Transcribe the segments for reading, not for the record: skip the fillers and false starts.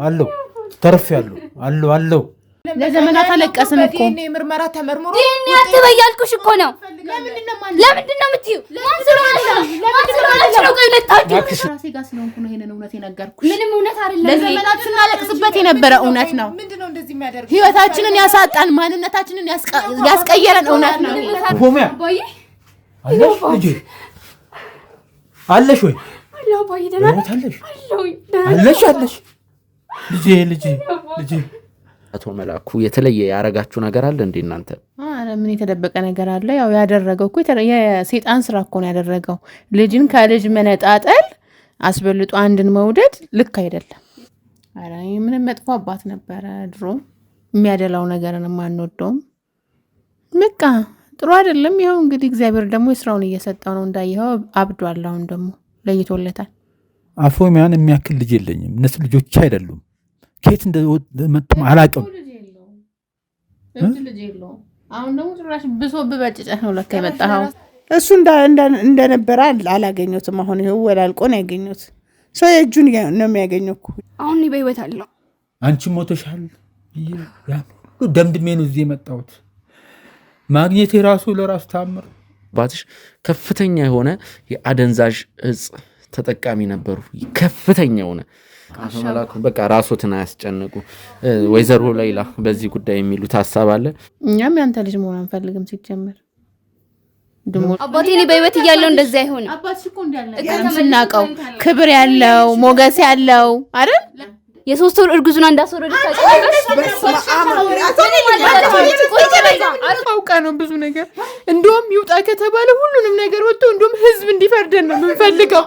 አሉ ተርፌያለሁ አሉ ለዘመናት አለቀስን እኮ ምርመራ ተመርምሮ ዲኤንኤ አትበያልኩሽ እኮ ነው። ለምንድን ነው የምትይው? ማን ስለሆነሽ ነው? ቆይ ለታችሁ ራሴ ጋር ስለሆንኩ ነው ይሄንን እውነት የነገርኩሽ። ምንም እውነት አይደለም። ለዘመናት ስናለቅስበት የነበረ እውነት ነው። ምንድነው እንደዚህ የሚያደርግ? ህይወታችንን ያሳጣን ማንነታችንን ያስቀየረን እውነት ነው። ሆሚያ አለሽ ወይ? አላህ ባይ ደና አለሽ ልጄ አቶ መላኩ የተለየ ያረጋችሁ ነገር አለ እንዴ እናንተ? አረ ምን የተደበቀ ነገር አለ? ያው ያደረገው እኮ የሰይጣን ስራ እኮ ነው ያደረገው። ልጅን ከልጅ መነጣጠል አስበልጦ አንድን መውደድ ልክ አይደለም። አረ ምንም መጥፎ አባት ነበረ ድሮ የሚያደላው ነገርን ማንወደውም በቃ ጥሩ አይደለም። ይኸው እንግዲህ እግዚአብሔር ደግሞ የስራውን እየሰጠው ነው እንዳየው አብዷል። አሁን ደግሞ ለይቶለታል። አፎሚያን የሚያክል ልጅ የለኝም። እነሱ ልጆች አይደሉም። ከየት እንደመጣ አላውቅም። ልጅ የለውም። አሁን ደግሞ ጭራሽ ብሶብ በጭጨህ ነው ለካ የመጣኸው። እሱ እንደነበረ አላገኘሁትም። አሁን ይኸው ወላልቆ ነው ያገኘሁት። ሰው የእጁን ነው የሚያገኘው እኮ። አሁን በህይወት አለው። አንቺ ሞተሻል። ደምድሜ ነው እዚህ የመጣሁት። ማግኘቴ ራሱ ለራሱ ታምር። ባትሽ ከፍተኛ የሆነ የአደንዛዥ እጽ ተጠቃሚ ነበሩ። ከፍተኛ የሆነ አቶ መላኩ በቃ ራስዎትን አያስጨንቁ። ወይዘሮ ሌላ በዚህ ጉዳይ የሚሉት ሐሳብ አለ? እኛም ያንተ ልጅ መሆን አንፈልግም። ሲጀመር አባቴ እኔ በህይወት እያለው እንደዚህ አይሆንም። አባትሽ እኮ እንዳልነገረን ስናቀው ክብር ያለው ሞገስ ያለው አይደል? የሶስት ወር እርጉዝና እንዳስወረደች አውቃ ነው ብዙ ነገር። እንደውም ይውጣ ከተባለ ሁሉንም ነገር ወጥቶ እንደውም ህዝብ እንዲፈርደን ነው የምንፈልገው።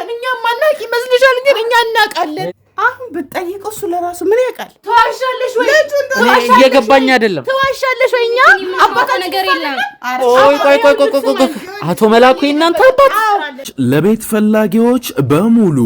እኛ ማናቂ መስልሻል? ግን እኛ እናውቃለን። አሁን ብትጠይቀው እሱ ለራሱ ምን ያውቃል? ተዋሻለሽ ወይ? እየገባኝ አይደለም። ተዋሻለሽ ወይ? እኛ አባታ ነገር የለም። ቆይ አቶ መላኩ እናንተ አባት ለቤት ፈላጊዎች በሙሉ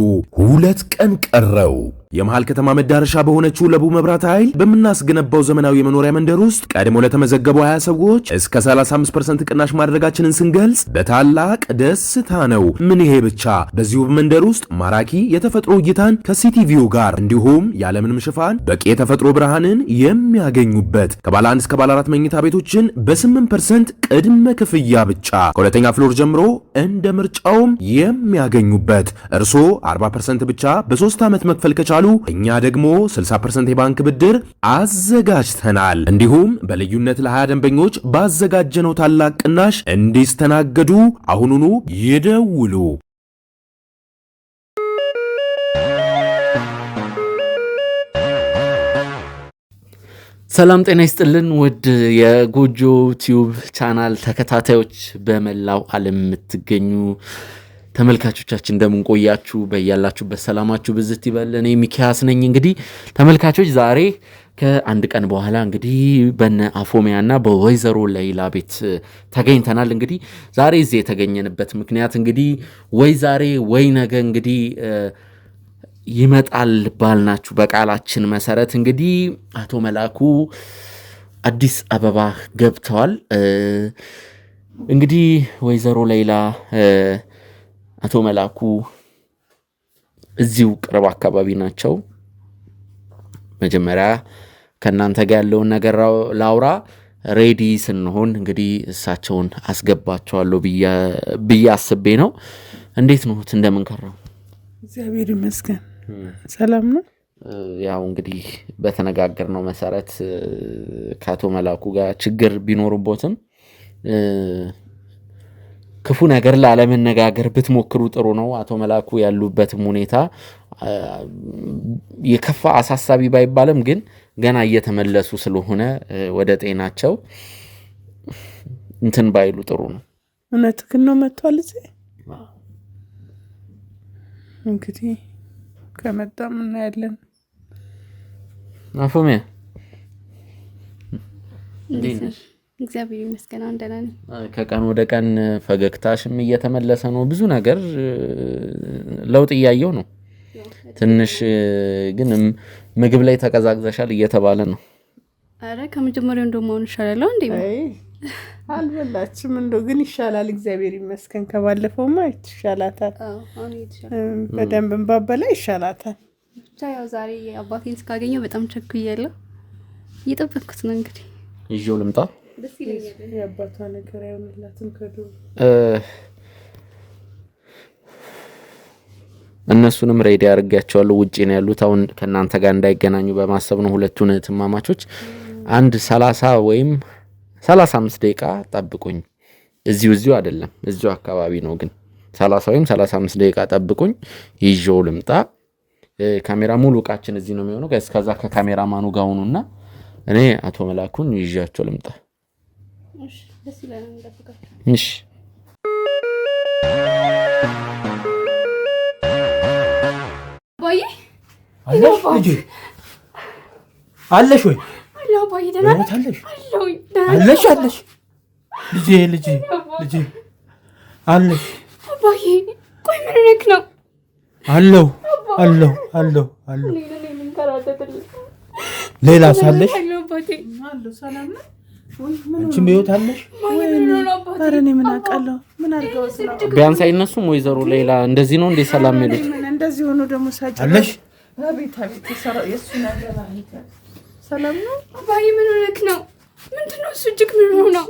2 ቀን ቀረው። የመሃል ከተማ መዳረሻ በሆነችው ለቡ መብራት ኃይል በምናስገነባው ዘመናዊ የመኖሪያ መንደር ውስጥ ቀድሞ ለተመዘገቡ 20 ሰዎች እስከ 35% ቅናሽ ማድረጋችንን ስንገልጽ በታላቅ ደስታ ነው። ምን ይሄ ብቻ! በዚሁ መንደር ውስጥ ማራኪ የተፈጥሮ እይታን ከሲቲቪው ጋር እንዲሁም ያለምንም ሽፋን በቂ የተፈጥሮ ብርሃንን የሚያገኙበት ከባለ 1 እስከ ባለ 4 መኝታ ቤቶችን በ8% ቅድመ ክፍያ ብቻ ከሁለተኛ ፍሎር ጀምሮ እንደ ምርጫውም የሚያገኙበት እርስዎ 40% ብቻ በ3 ዓመት መክፈል ከቻሉ እኛ ደግሞ 60% የባንክ ብድር አዘጋጅተናል። እንዲሁም በልዩነት ለ20 ደንበኞች ባዘጋጀነው ታላቅ ቅናሽ እንዲስተናገዱ አሁኑኑ ይደውሉ። ሰላም ጤና ይስጥልን ውድ የጎጆ ቲዩብ ቻናል ተከታታዮች፣ በመላው ዓለም የምትገኙ ተመልካቾቻችን እንደምን ቆያችሁ? በያላችሁበት ሰላማችሁ ብዝት ይበል። እኔ ሚኪያስ ነኝ። እንግዲህ ተመልካቾች ዛሬ ከአንድ ቀን በኋላ እንግዲህ በነ አፎሚያና በወይዘሮ ሌላ ቤት ተገኝተናል። እንግዲህ ዛሬ እዚህ የተገኘንበት ምክንያት እንግዲህ ወይ ዛሬ ወይ ነገ እንግዲህ ይመጣል ባልናችሁ በቃላችን መሰረት እንግዲህ አቶ መላኩ አዲስ አበባ ገብተዋል። እንግዲህ ወይዘሮ ሌላ አቶ መላኩ እዚሁ ቅርብ አካባቢ ናቸው። መጀመሪያ ከእናንተ ጋር ያለውን ነገር ላውራ ሬዲ ስንሆን እንግዲህ እሳቸውን አስገባቸዋለሁ ብዬ አስቤ ነው። እንዴት ነው? እንደምንከረው? እግዚአብሔር ይመስገን ሰላም ነው። ያው እንግዲህ በተነጋገርነው መሰረት ከአቶ መላኩ ጋር ችግር ቢኖርቦትም ክፉ ነገር ላለመነጋገር ብትሞክሩ ጥሩ ነው። አቶ መላኩ ያሉበትም ሁኔታ የከፋ አሳሳቢ ባይባልም ግን ገና እየተመለሱ ስለሆነ ወደ ጤናቸው እንትን ባይሉ ጥሩ ነው። እውነትህን ነው። መጥቷል እዚህ እንግዲህ ከመጣም እናያለን። አፎሚያ እንዴት ነሽ? እግዚአብሔር ይመስገን ደህና ነኝ። ከቀን ወደ ቀን ፈገግታሽም እየተመለሰ ነው። ብዙ ነገር ለውጥ እያየው ነው። ትንሽ ግን ምግብ ላይ ተቀዛቅዘሻል እየተባለ ነው። አረ ከመጀመሪያው እንደውም አሁን ይሻላል እንዴ? አልበላችም። እንደው ግን ይሻላል፣ እግዚአብሔር ይመስገን። ከባለፈውማ ይሻላታል። በደንብ ባበላ ይሻላታል። ብቻ ያው ዛሬ አባቴን እስካገኘው በጣም ቸኩያለሁ። እየጠበቅኩት ነው እንግዲህ። ይዤው ልምጣ። ደስ ይለኛል። የአባቷ ነገር አይሆንላትም ከዱ እነሱንም ሬዲ አድርጌያቸዋለሁ። ውጪ ነው ያሉት። አሁን ከእናንተ ጋር እንዳይገናኙ በማሰብ ነው። ሁለቱን እህትማማቾች አንድ 30 ወይም 35 ደቂቃ ጠብቁኝ። እዚሁ አይደለም፣ እዚሁ አካባቢ ነው። ግን 30 ወይም 35 ደቂቃ ጠብቁኝ፣ ይዤው ልምጣ። ካሜራ ሙሉ እቃችን እዚህ ነው የሚሆነው። እስከዛ ከካሜራማኑ ጋር ሆኑና እኔ አቶ መላኩን ይዣቸው ልምጣ። እሺ፣ ደስ ይላል። እንጠብቃለን። እሺ ባዬ አለሽ ልጄ? አለሽ ወይ? አላህ ባዬ ደህና ነህ? አለሽ አለሽ አለሽ ልጄ አለሽ? ባዬ ቆይ ምን ሆነክ ነው? አለው ሌላ ሳለሽ ሰላም ነው? አንቺም በህይወት አለሽ? ኧረ እኔ ምን አውቃለሁ? ምን አድርገውት ነው? ቢያንስ አይነሱም ወይዘሮ ሌላ እንደዚህ ነው እንዴ ሰላም የሚሉት? እንደዚህ ሆኖ ደግሞ ሳጭ አለሽ? አቤት የእሱ ነገር ሰላም ነው? ባዬ ምን ሆነክ ነው? ምንድነው እሱ? እጅግ ምን ሆኖ ነው?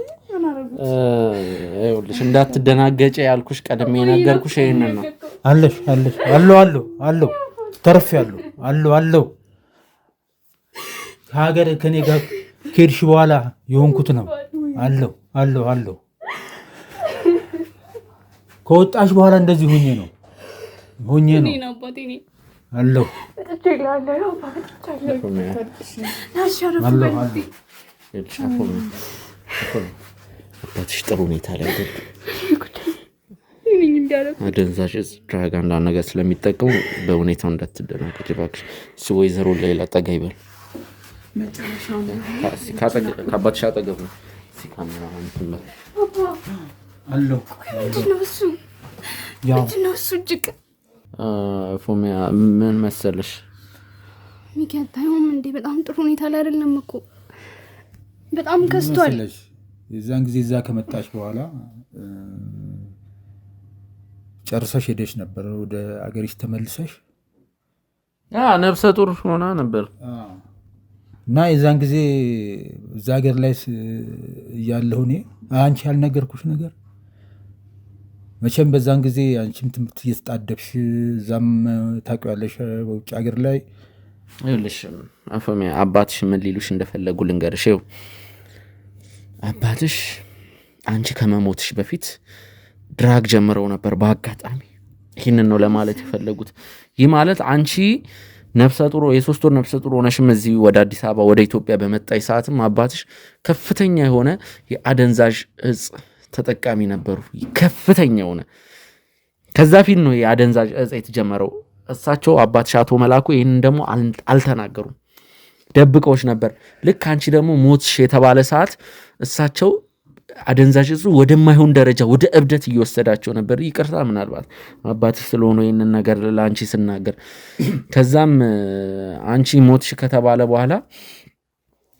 ይኸውልሽ እንዳትደናገጪ ያልኩሽ ቀድሜ ነገርኩሽ ይሄንን ነው። አለሽ አለው ተርፌያለሁ አለው ከሀገር ከኔ ጋር ከሄድሽ በኋላ የሆንኩት ነው። አለው ከወጣሽ በኋላ እንደዚህ ሆኜ ነው አለው አባትሽ ጥሩ ሁኔታ ላይ አይደል? አደንዛዥ እጽ ድራግ አንዳንድ ነገር ስለሚጠቀሙ በሁኔታው እንዳትደናገጪ እባክሽ። እሱ ወይዘሮ ሌላ ጠጋ ይበል። ከአባትሽ አጠገብ ነው። አለው ፎሚያ ምን መሰለሽ ሚከታዩም እንዴ በጣም ጥሩ ሁኔታ ላይ አይደለም እኮ በጣም ከስቷል። የዛን ጊዜ እዛ ከመጣሽ በኋላ ጨርሰሽ ሄደሽ ነበር ወደ አገሪሽ ተመልሰሽ? ነፍሰ ጡር ሆና ነበር እና የዛን ጊዜ እዛ ሀገር ላይ እያለሁ እኔ አንቺ ያልነገርኩሽ ነገር መቼም በዛን ጊዜ አንቺም ትምህርት እየተጣደብሽ እዛም ታውቂዋለሽ በውጭ ሀገር ላይ ይኸውልሽ አፎሚያ አባትሽ ምን ሊሉሽ እንደፈለጉ ልንገርሽ። ይኸው አባትሽ አንቺ ከመሞትሽ በፊት ድራግ ጀምረው ነበር በአጋጣሚ። ይህንን ነው ለማለት የፈለጉት። ይህ ማለት አንቺ ነፍሰ ጡር የ3 ወር ነፍሰ ጡር ሆነሽም እዚህ ወደ አዲስ አበባ ወደ ኢትዮጵያ በመጣይ ሰዓትም አባትሽ ከፍተኛ የሆነ የአደንዛዥ እጽ ተጠቃሚ ነበሩ። ከፍተኛ የሆነ ከዛ ፊት ነው የአደንዛዥ እጽ የተጀመረው። እሳቸው አባትሽ አቶ መላኩ ይህንን ደግሞ አልተናገሩም፣ ደብቀውሽ ነበር። ልክ አንቺ ደግሞ ሞትሽ የተባለ ሰዓት እሳቸው አደንዛዥ እጹ ወደማይሆን ደረጃ ወደ እብደት እየወሰዳቸው ነበር። ይቅርታ ምናልባት አባትሽ ስለሆነ ይህንን ነገር ለአንቺ ስናገር። ከዛም አንቺ ሞትሽ ከተባለ በኋላ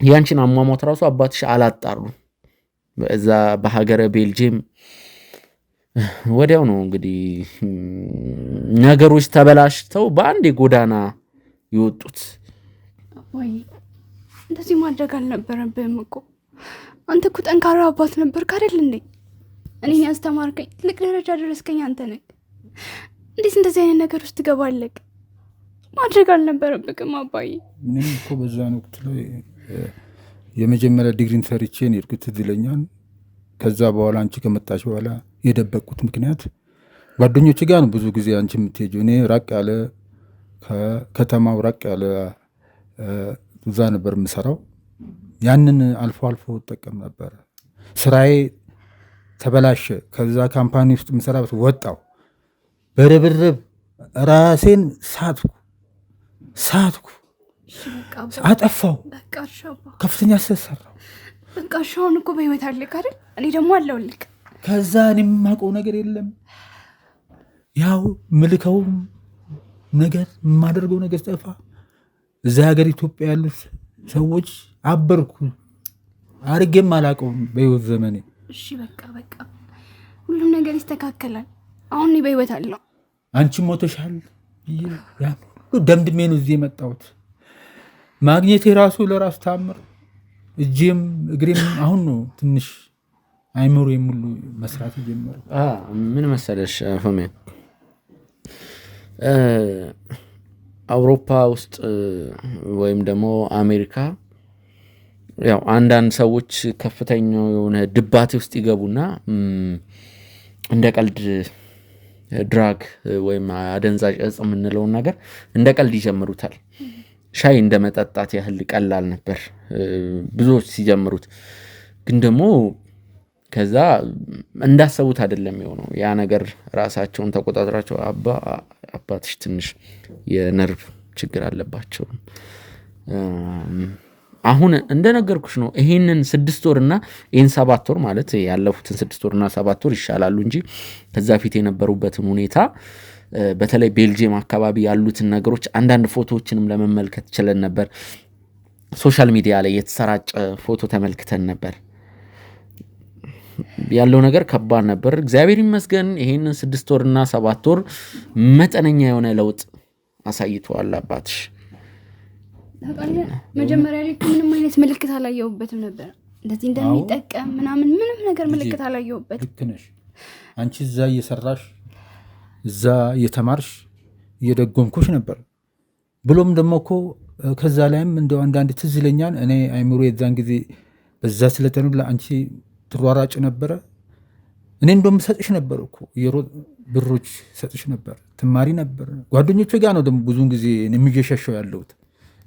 ያንቺን አሟሟት ራሱ አባትሽ አላጣሩ። በዛ በሀገረ ቤልጅየም ወዲያው ነው እንግዲህ ነገሮች ተበላሽተው በአንድ ጎዳና ይወጡት። ወይ እንደዚህ ማድረግ አልነበረብህም እኮ አንተ እኮ ጠንካራ አባት ነበርክ አይደል እንዴ? እኔን ያስተማርከኝ ትልቅ ደረጃ ደረስከኝ አንተ ነህ። እንዴት እንደዚህ አይነት ነገር ውስጥ ትገባለህ? ማድረግ አልነበረብህም አባዬ። ምንም እኮ በዛን ወቅት ላይ የመጀመሪያ ዲግሪን ሰርቼን የሄድኩት ትዝ ይለኛል። ከዛ በኋላ አንቺ ከመጣሽ በኋላ የደበቅኩት ምክንያት ጓደኞች ጋር ነው ብዙ ጊዜ አንቺ የምትሄጂው። እኔ ራቅ ያለ ከተማው ራቅ ያለ እዛ ነበር የምሰራው። ያንን አልፎ አልፎ እጠቀም ነበር። ስራዬ ተበላሸ። ከዛ ካምፓኒ ውስጥ የምሰራበት ወጣው። በርብርብ ራሴን ሳትኩ አጠፋው። ከፍተኛ ሰሰራው። በቃ ሻውን እኮ በህይወት አለክ አይደል? እኔ ደግሞ አለውልክ። ከዛ እኔ የማውቀው ነገር የለም። ያው ምልከው ነገር የማደርገው ነገር ጠፋ። እዛ ሀገር ኢትዮጵያ ያሉት ሰዎች አበርኩ አርጌም አላውቀውም በህይወት ዘመኔ። እሺ በቃ ሁሉም ነገር ይስተካከላል። አሁን እኔ በህይወት አለሁ። አንቺ ሞተሻል። ደምድሜ ነው እዚህ የመጣሁት። ማግኘቴ ራሱ ለራሱ ታምር። እጄም እግሬም አሁን ነው ትንሽ አይምሮ የሙሉ መስራት ጀመረ። ምን መሰለሽ ፎሜ፣ አውሮፓ ውስጥ ወይም ደግሞ አሜሪካ ያው አንዳንድ ሰዎች ከፍተኛው የሆነ ድባቴ ውስጥ ይገቡና እንደ ቀልድ ድራግ ወይም አደንዛዥ እጽ የምንለውን ነገር እንደ ቀልድ ይጀምሩታል። ሻይ እንደ መጠጣት ያህል ቀላል ነበር ብዙዎች ሲጀምሩት። ግን ደግሞ ከዛ እንዳሰቡት አይደለም የሆነው ያ ነገር። ራሳቸውን ተቆጣጥራቸው አባትሽ ትንሽ የነርቭ ችግር አለባቸው። አሁን እንደነገርኩሽ ነው። ይሄንን 6 ወርና ይሄን 7 ወር ማለት ያለፉትን 6 ወርና 7 ወር ይሻላሉ እንጂ ከዛ ፊት የነበሩበትን ሁኔታ በተለይ ቤልጂየም አካባቢ ያሉትን ነገሮች አንዳንድ ፎቶዎችንም ለመመልከት ችለን ነበር። ሶሻል ሚዲያ ላይ የተሰራጨ ፎቶ ተመልክተን ነበር። ያለው ነገር ከባድ ነበር። እግዚአብሔር ይመስገን ይሄንን 6 ወርና 7 ወር መጠነኛ የሆነ ለውጥ አሳይቷል አባትሽ። መጀመሪያ ላይ ምንም አይነት ምልክት አላየሁበትም ነበር። እንደዚህ እንደሚጠቀም ምናምን ምንም ነገር ምልክት አላየሁበትም። ልክ ነሽ አንቺ። እዛ እየሰራሽ እዛ እየተማርሽ እየደጎምኩሽ ነበር። ብሎም ደግሞ እኮ ከዛ ላይም እንደው አንዳንድ ትዝ ይለኛል። እኔ አይምሮ የዛን ጊዜ በዛ ስለተኑ ለአንቺ ትሯራጭ ነበረ። እኔ እንደውም ሰጥሽ ነበር እኮ ብሮች ሰጥሽ ነበር። ትማሪ ነበር። ጓደኞቹ ጋር ነው ደግሞ ብዙውን ጊዜ የሚሸሸው ያለሁት።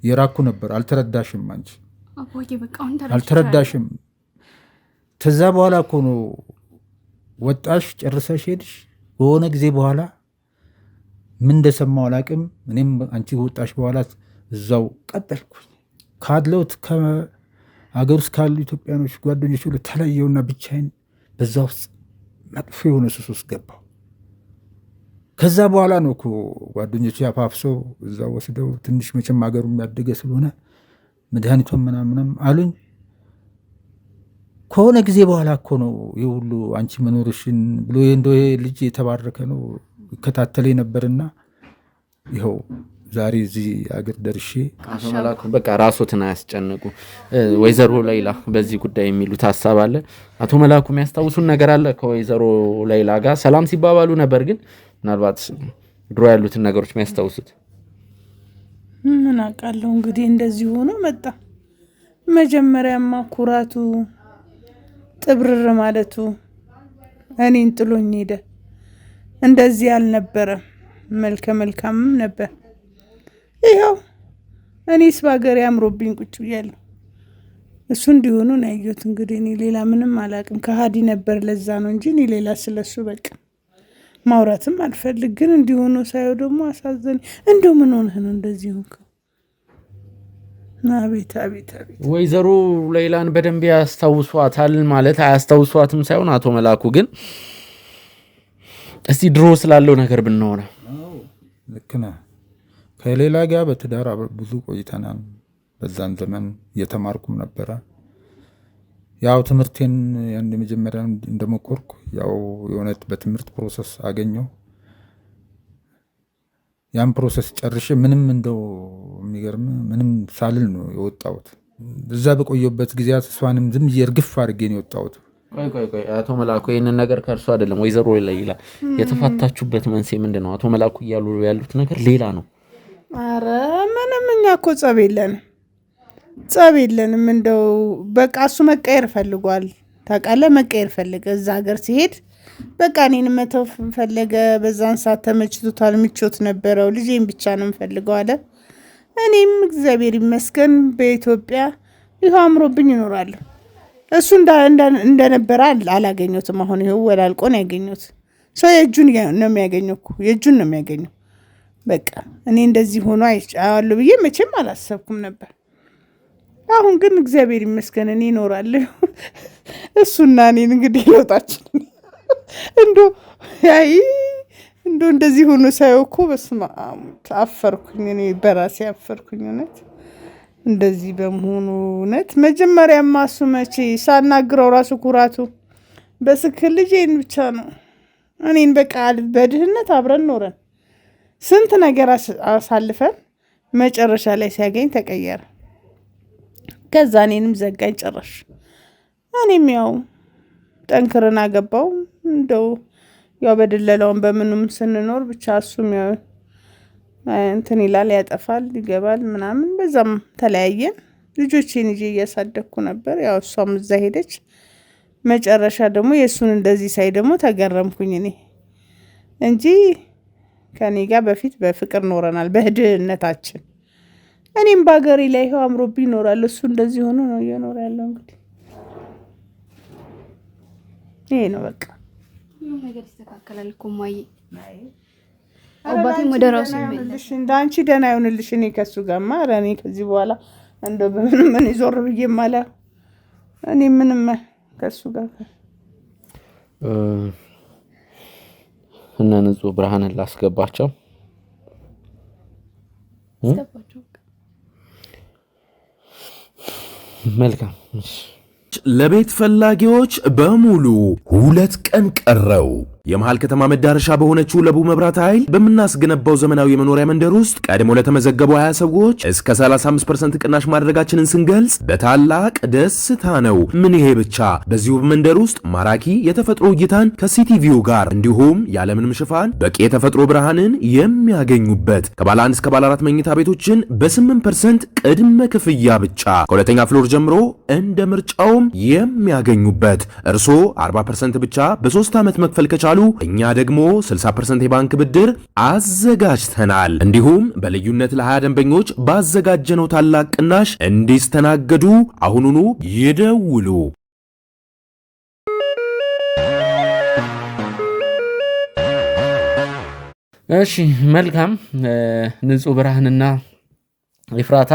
የራኩ ነበር። አልተረዳሽም አንቺ አልተረዳሽም። ከዛ በኋላ እኮ ነው ወጣሽ ጨርሰሽ ሄድሽ። በሆነ ጊዜ በኋላ ምን እንደሰማው አላቅም። እኔም አንቺ ወጣሽ በኋላ እዛው ቀጠልኩኝ። ካለሁት ከሀገር ውስጥ ካሉ ኢትዮጵያኖች ጓደኞች ሁሉ ተለየውና ብቻዬን በዛ ውስጥ መጥፎ የሆነ ሱስ ውስጥ ገባው። ከዛ በኋላ ነው እኮ ጓደኞች ያፋፍሰው እዛ ወስደው ትንሽ መቼም ሀገሩ የሚያደገ ስለሆነ መድኃኒቷን ምናምንም አሉኝ። ከሆነ ጊዜ በኋላ እኮ ነው የሁሉ አንቺ መኖርሽን ብሎ እንደው ይሄ ልጅ የተባረከ ነው ይከታተለ ነበርና ይኸው ዛሬ እዚህ አገር ደርሼ። አቶ መላኩ በቃ ራስዎትን አያስጨንቁ። ወይዘሮ ሌላ በዚህ ጉዳይ የሚሉት ሀሳብ አለ? አቶ መላኩ የሚያስታውሱን ነገር አለ? ከወይዘሮ ሌላ ጋር ሰላም ሲባባሉ ነበር፣ ግን ምናልባት ድሮ ያሉትን ነገሮች የሚያስታውሱት? ምን አውቃለሁ እንግዲህ እንደዚህ ሆኖ መጣ። መጀመሪያማ ኩራቱ ጥብርር ማለቱ እኔን ጥሎኝ ሄደ። እንደዚህ አልነበረም። መልከ መልካምም ነበር። ይኸው እኔስ በሀገሬ አምሮብኝ ቁጭ ብያለሁ። እሱ እንዲሆኑ ነው ያየሁት። እንግዲህ እኔ ሌላ ምንም አላውቅም። ከሃዲ ነበር፣ ለዛ ነው እንጂ እኔ ሌላ ስለሱ በቃ ማውራትም አልፈልግ። ግን እንዲሆኑ ሳየው ደግሞ አሳዘኝ። እንደው ምን ሆነህ ነው እንደዚህ ሆንከው? አቤት አቤት አቤት። ወይዘሮ ሌላን በደንብ ያስታውሷታል? ማለት አያስታውሷትም ሳይሆን አቶ መላኩ ግን እስቲ ድሮ ስላለው ነገር ብንሆነ። ልክ ነህ። ከሌላ ጋር በትዳር ብዙ ቆይተናል። በዛን ዘመን እየተማርኩም ነበረ። ያው ትምህርቴን አንድ መጀመሪያ እንደሞከርኩ ያው የሆነት በትምህርት ፕሮሰስ አገኘው። ያን ፕሮሰስ ጨርሼ ምንም እንደው የሚገርም ምንም ሳልል ነው የወጣሁት። እዛ በቆየበት ጊዜያት እሷንም ዝም እርግፍ አድርጌ ነው የወጣሁት። ቆይ አቶ መላኩ ይህንን ነገር ከእርሱ አይደለም ወይዘሮ ሌላ የተፋታችሁበት መንስኤ ምንድን ነው? አቶ መላኩ እያሉ ያሉት ነገር ሌላ ነው። አረ ምንም፣ እኛ እኮ ጸብ የለንም። እንደው በቃ እሱ መቀየር ፈልጓል። ታውቃለህ፣ መቀየር ፈለገ። እዛ ሀገር ሲሄድ በቃ እኔን መተው ፈለገ። በዛን ሰዓት ተመችቶታል፣ ምቾት ነበረው። ልጄን ብቻ ነው የምፈልገው አለ። እኔም እግዚአብሔር ይመስገን በኢትዮጵያ ይኸው አምሮብኝ ይኖራለሁ። እሱ እንደነበረ አላገኘሁትም። አሁን ይኸው ወላልቆ ነው ያገኘሁት። ሰው የእጁን ነው የሚያገኘው እኮ የእጁን ነው የሚያገኘው። በቃ እኔ እንደዚህ ሆኖ አይቻለሁ ብዬ መቼም አላሰብኩም ነበር። አሁን ግን እግዚአብሔር ይመስገን እኔ እኖራለሁ። እሱና እኔን እንግዲህ ለውጣችን እንዶ እንደዚህ ሆኖ ሳየው እኮ በስመ አብ አፈርኩኝ። እኔ በራሴ አፈርኩኝ እውነት እንደዚህ በመሆኑ። እውነት መጀመሪያማ እሱ መቼ ሳናግረው ራሱ ኩራቱ በስክል ልጄን ብቻ ነው። እኔን በቃ በድህነት አብረን ኖረን ስንት ነገር አሳልፈን መጨረሻ ላይ ሲያገኝ ተቀየረ። ከዛ እኔንም ዘጋኝ ጨረሽ። እኔም ያው ጠንክረን አገባው። እንደው ያው በድለላውን በምኑም ስንኖር ብቻ እሱም ያው እንትን ይላል፣ ያጠፋል፣ ይገባል ምናምን። በዛም ተለያየን። ልጆቼን ይዤ እያሳደግኩ ነበር። ያው እሷም እዛ ሄደች። መጨረሻ ደግሞ የእሱን እንደዚህ ሳይ ደግሞ ተገረምኩኝ እኔ እንጂ ከኔ ጋር በፊት በፍቅር ኖረናል በድህነታችን። እኔም በሀገሬ ላይ ይኸው አምሮብኝ ይኖራል። እሱ እንደዚህ ሆኖ ነው እየኖረ ያለው። እንግዲህ ይሄ ነው በቃ። ነገር ይስተካከላል እኮ ማየ። አባቴም ወደ ራሱ ይመለስ። እንዳንቺ ደህና ይሆንልሽ። እኔ ከሱ ጋርማ ኧረ እኔ ከዚህ በኋላ እንደው በምንም ምን ይዞር ብዬ ማለ እኔ ምንም ከሱ ጋር እነ ንጹህ ብርሃንን ላስገባቸው። መልካም ለቤት ፈላጊዎች በሙሉ 2 ቀን ቀረው። የመሃል ከተማ መዳረሻ በሆነችው ለቡ መብራት ኃይል በምናስገነባው ዘመናዊ የመኖሪያ መንደር ውስጥ ቀድሞ ለተመዘገቡ 20 ሰዎች እስከ 35% ቅናሽ ማድረጋችንን ስንገልጽ በታላቅ ደስታ ነው። ምን ይሄ ብቻ! በዚሁ መንደር ውስጥ ማራኪ የተፈጥሮ እይታን ከሲቲቪው ጋር እንዲሁም ያለምንም ሽፋን በቂ የተፈጥሮ ብርሃንን የሚያገኙበት ከባለ 1 እስከ ባለ 4 መኝታ ቤቶችን በ8% ቅድመ ክፍያ ብቻ ከሁለተኛ ፍሎር ጀምሮ እንደ ምርጫውም የሚያገኙበት። እርስዎ 40% ብቻ በ3 ዓመት መክፈል ከቻሉ እኛ ደግሞ 60% የባንክ ብድር አዘጋጅተናል። እንዲሁም በልዩነት ለ20 ደንበኞች ባዘጋጀነው ታላቅ ቅናሽ እንዲስተናገዱ አሁኑኑ ይደውሉ። እሺ መልካም። ንጹህ ብርሃንና ኤፍራታ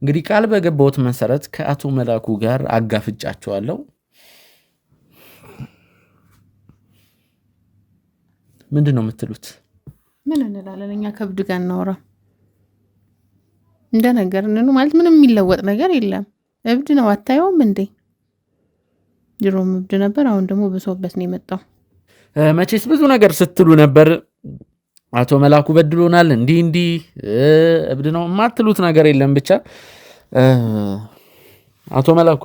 እንግዲህ ቃል በገባሁት መሰረት ከአቶ መላኩ ጋር አጋፍጫቸዋለሁ። ምንድን ነው የምትሉት? ምን እንላለን እኛ? ከብድ ጋር እናወራ እንደ ነገር ማለት ምንም የሚለወጥ ነገር የለም። እብድ ነው አታየውም እንዴ? ድሮም እብድ ነበር፣ አሁን ደግሞ ብሶበት ነው የመጣው። መቼስ ብዙ ነገር ስትሉ ነበር። አቶ መላኩ በድሎናል፣ እንዲህ እብድ ነው የማትሉት ነገር የለም። ብቻ አቶ መላኩ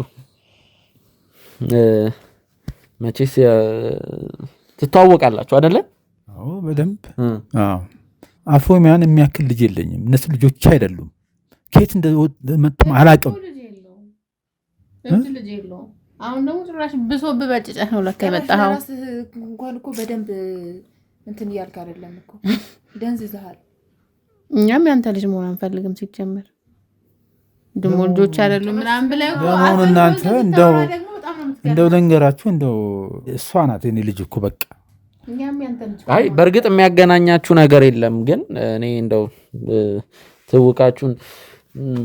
መቼስ ትተዋወቃላችሁ አይደለ? አዎ በደንብ። አዎ አፎሚያን የሚያክል ልጅ የለኝም። እነሱ ልጆች አይደሉም። ከየት እንደመጣ አላውቅም። ልጅ የለውም። አሁን ደግሞ ጭራሽ ብሶብ በጭጨህ ነው ለካ የመጣኸው። እንኳን እኮ በደንብ እንትን እያልክ አይደለም እኮ ደንዝዘሃል። እኛም ያንተ ልጅ መሆን አንፈልግም። ሲጀመር ደግሞ ልጆች አይደሉም ምናምን ብለህ ደግሞ እናንተ እንደው ልንገራችሁ፣ እንደው እሷ ናት የኔ ልጅ እኮ በቃ። አይ በእርግጥ የሚያገናኛችሁ ነገር የለም፣ ግን እኔ እንደው ትውቃችሁን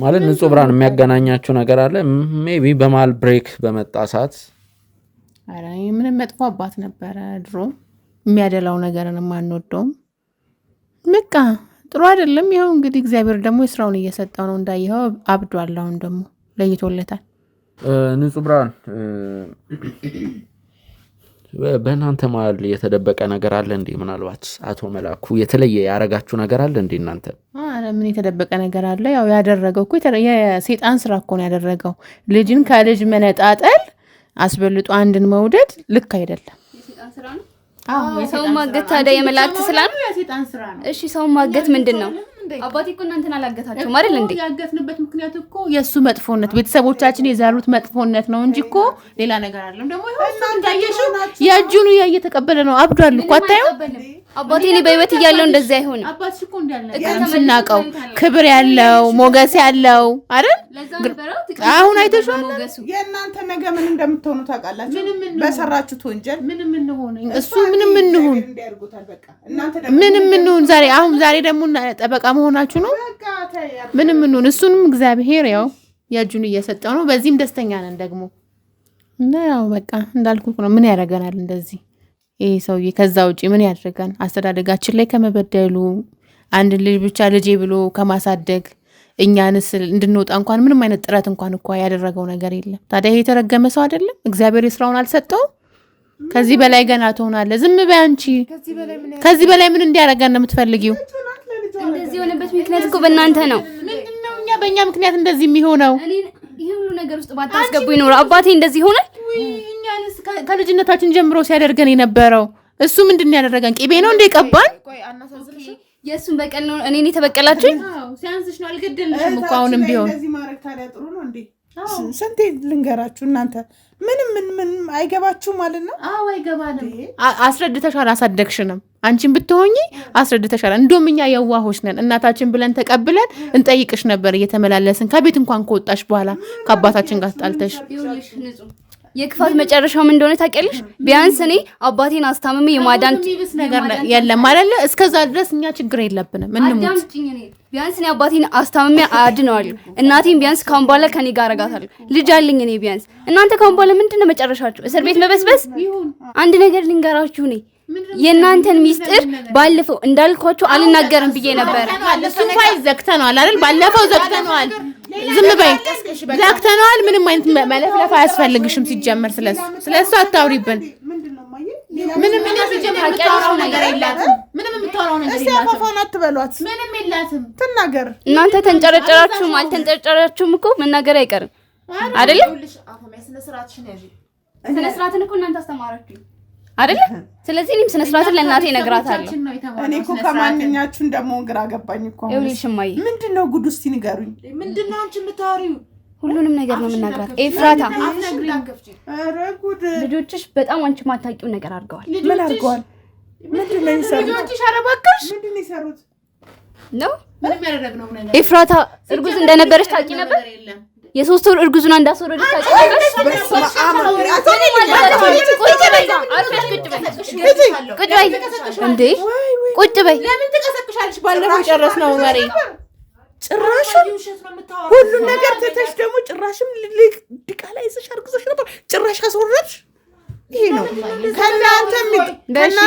ማለት ንጹህ ብርሃን የሚያገናኛችሁ ነገር አለ። ሜቢ በመሀል ብሬክ በመጣ ሰዓት ኧረ ምንም መጥፎ አባት ነበረ ድሮ። የሚያደላው ነገርን የማንወደውም በቃ ጥሩ አይደለም። ይኸው እንግዲህ እግዚአብሔር ደግሞ የስራውን እየሰጠው ነው እንዳየኸው፣ አብዷል። አሁን ደግሞ ለይቶለታል። ንጹህ ብርሃን በእናንተ መሀል የተደበቀ ነገር አለ እንዴ? ምናልባት አቶ መላኩ የተለየ ያረጋችሁ ነገር አለ እንዴ እናንተ? አረ ምን የተደበቀ ነገር አለ? ያው ያደረገው እኮ የሰይጣን ስራ እኮ ነው ያደረገው። ልጅን ከልጅ መነጣጠል፣ አስበልጦ አንድን መውደድ ልክ አይደለም። ሰው ማገት ታዲያ የመላእክት ስራ ነው? የሰይጣን ስራ ነው። እሺ ሰው ማገት ምንድን ነው? አባቴ እኮ እናንተን አላገታችሁም አይደል እንዴ? ያገትንበት ምክንያት እኮ የእሱ መጥፎነት፣ ቤተሰቦቻችን የዛሩት መጥፎነት ነው እንጂ እኮ ሌላ ነገር አለም። ደግሞ እንዳየሽው የእጁን እየተቀበለ ነው። አብዷል እኮ አታየው? አባቴ እኔ በህይወት እያለው እንደዚህ አይሆንም። አባትሽ እኮ እንዳልነገርም ስናቀው ክብር ያለው ሞገስ ያለው አይደል? አሁን አይተሽዋል። የእናንተ ነገ ምን እንደምትሆኑ ታውቃላችሁ። በሰራችሁት ወንጀል ምንም እንሆን እሱ ምንም እንሁን ምንም እንሁን ዛሬ ደግሞ ጠበቃ መሆናችሁ ነው። ምንም እንሁን እሱንም እግዚአብሔር ያው የእጁን እየሰጠው ነው። በዚህም ደስተኛ ነን ደግሞ እና ያው በቃ እንዳልኩ ነው። ምን ያደርገናል እንደዚህ ይሄ ሰውዬ? ከዛ ውጪ ምን ያደርጋል? አስተዳደጋችን ላይ ከመበደሉ አንድ ልጅ ብቻ ልጄ ብሎ ከማሳደግ እኛንስ እንድንወጣ እንኳን ምንም አይነት ጥረት እንኳን እኮ ያደረገው ነገር የለም። ታዲያ ይሄ የተረገመ ሰው አይደለም? እግዚአብሔር የስራውን አልሰጠው? ከዚህ በላይ ገና ትሆናለህ። ዝም በይ አንቺ። ከዚህ በላይ ምን እንዲያደርጋን ነው የምትፈልጊው? እንደዚህ የሆነበት ምክንያት እኮ በእናንተ ነው። ምንድነው እኛ በእኛ ምክንያት እንደዚህ የሚሆነው? ይሄ ሁሉ ነገር ውስጥ ባታስገቡ ይኖር አባቴ እንደዚህ ይሆናል? እኛንስ ከልጅነታችን ጀምሮ ሲያደርገን የነበረው እሱ ምንድን ያደረገን? ቂቤ ነው እንደ ቀባን? የእሱን በቀል ነው እኔን የተበቀላችሁኝ? ሲያንስሽ ነው። አልገደልሽም እኮ አሁንም ቢሆን እንደዚህ ማድረግ ታዲያ ጥሩ ነው እንዴ? ስንቴ ልንገራችሁ እናንተ ምንም አይገባችሁ ማለት ነው። አዎ አይገባንም። አስረድተሽ አላሳደግሽንም። አንቺን ብትሆኚ አስረድተሻል። እንደውም እኛ የዋሆች ነን። እናታችን ብለን ተቀብለን እንጠይቅሽ ነበር እየተመላለስን ከቤት እንኳን ከወጣሽ በኋላ ከአባታችን ጋር ተጣልተሽ። የክፋት መጨረሻው ምን እንደሆነ ታውቂያለሽ? ቢያንስ እኔ አባቴን አስታምሜ የማዳን ነገር የለም አይደለ? እስከዛ ድረስ እኛ ችግር የለብንም። እንሙት። ቢያንስ እኔ አባቴን አስታምሜ አድነዋለሁ። እናቴን ቢያንስ ካሁን በኋላ ከኔ ጋር አረጋታለሁ። ልጅ አለኝ እኔ ቢያንስ። እናንተ ካሁን በኋላ ምንድነው መጨረሻችሁ? እስር ቤት መበስበስ? አንድ ነገር ልንገራችሁ እኔ የእናንተን ሚስጥር ባለፈው እንዳልኳችሁ አልናገርም ብዬ ነበር። እሱን ፋይል ዘግተነዋል አይደል? ባለፈው ዘግተነዋል። ዝም በይ ዘግተነዋል። ምንም አይነት መለፍለፍ አያስፈልግሽም። ሲጀመር ስለሱ አታውሪብን። ምንም እኛ ሲጀመር የምታወራው ነገር የላትም። ምንም የምታወራው ነገር የላትም። እስቲ አፋፋን አትበሏት። ምንም የላትም። ትናገር። እናንተ ተንጨረጨራችሁም አልተንጨረጨራችሁም እኮ መናገር አይቀርም አይደል? ስነ ስርዓትን እኮ እናንተ አስተማራችሁ አይደል? ስለዚህ እኔም ስነ ስርዓትን ለእናቴ እነግራታለሁ። እኔ እኮ ከማንኛችሁ እንደምሆን ግራ ገባኝ እኮ። ይኸውልሽ እማዬ ምንድነው ጉድ? እስቲ ንገሩኝ። ምንድነው አንቺ የምታወሪው? ሁሉንም ነገር ነው የምናግራት። ኤፍራታ ኧረ ጉድ! ልጆችሽ በጣም አንቺ ማታውቂው ነገር አድርገዋል። ምን አድርገዋል? ምንድነው የሰሩት? ልጆችሽ አረባከሽ ምንድነው የሰሩት? ነው ምንም ያደረግነው ነገር። ኤፍራታ እርጉዝ እንደነበረች ታውቂ ነበር? የ3 ወር እርጉዙን እንዳስወረደች ታውቂ ነበር? ቁጭ በይ እንዴ! ቁጭ በይ። ለምን ትቀሰቅሻለሽ? ባለፈው ጨረስነው ወሬ። ጭራሽ ሁሉን ነገር ትተሽ ደግሞ ጭራሽም ድቃላ ይዘሽ አርግዘሽ ነበር። ጭራሽ አስወረድሽ። ይሄ ነው ከእናንተ